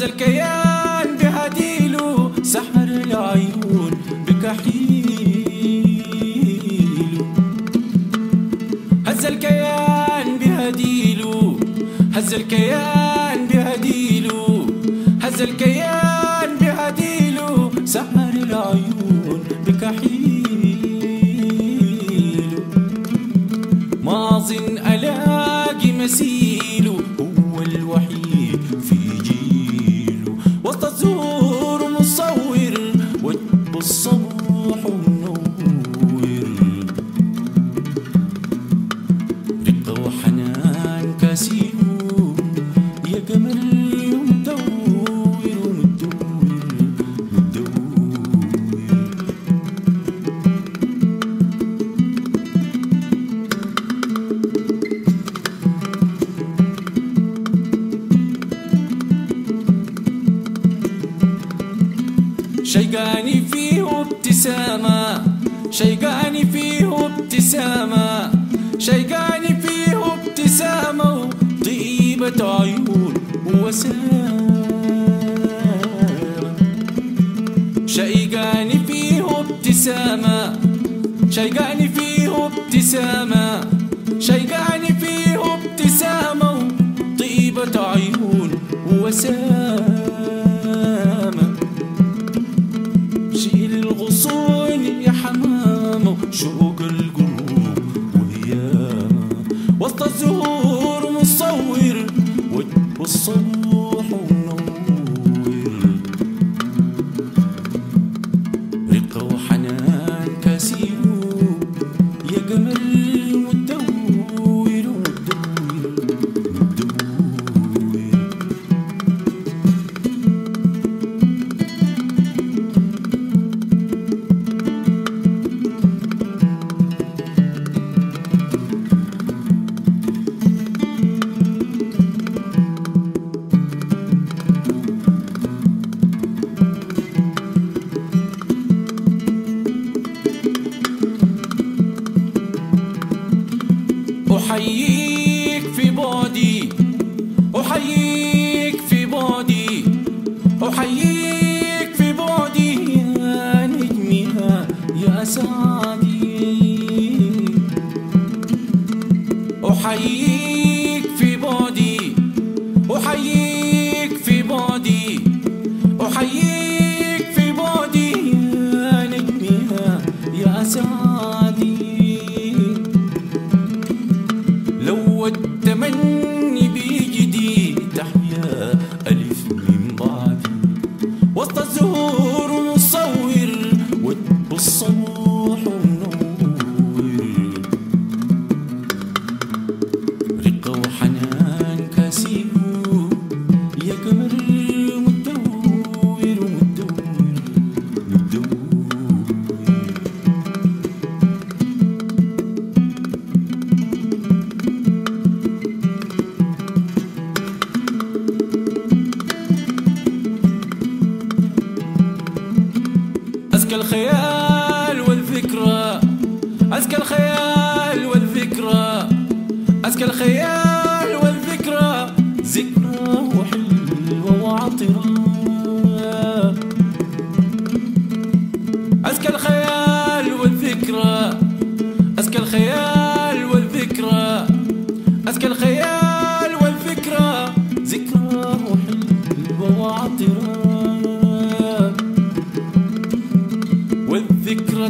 هز الكيان بهديله، سحر العيون بكحيله. هز الكيان بهديله، هز الكيان بهديله، هز الكيان بهديله، سحر العيون بكحيله. ما أظن ألاقي مثيله، هو الوحيد في جيله، وسط الزهور مصور وجه الصبح منور. رقة وحنان كاسيله، يا جمال مدور ومدور مدور. شيقاني فيه ابتسامة، شيقاني فيه ابتسامة، شيقاني فيه ابتسامة، وطيبة عيون ووسامة. شيقاني فيه ابتسامة، شيقاني فيه ابتسامة، شيقاني فيه ابتسامة، وطيبة عيون ووسامة. شيل الغصون يا حمامة، شوق القلوب وهيامة، وسط الزهور مصور وجه الصبح منور. رقة وحنان كاسيله، يا جمال مدور مدور مدور. أحييك في بعدي، أحييك في بعدي، أحييك في بعدي، يا نجمها يا سعدي. أحييك في بعدي، أحييك في بعدي، أحييك في بعدي، يا نجمها يا سعدي. لو التمني بيجدي تحيا ألف من بعدي، وسط الزهور مصور وجه الصبح منور. رقة وحنان كاسيله، يا جمال مدور مدور مدور. أزكى الخيال والذكرى، أزكى الخيال والذكرى، أزكى الخيال والذكرى، ذكرى وحلوة وعطرة. أزكى الخيال والذكرى، أزكى الخيال والذكرى، أزكى الخيال والذكرى، ذكرى وحلوة وعطرة. والذكرى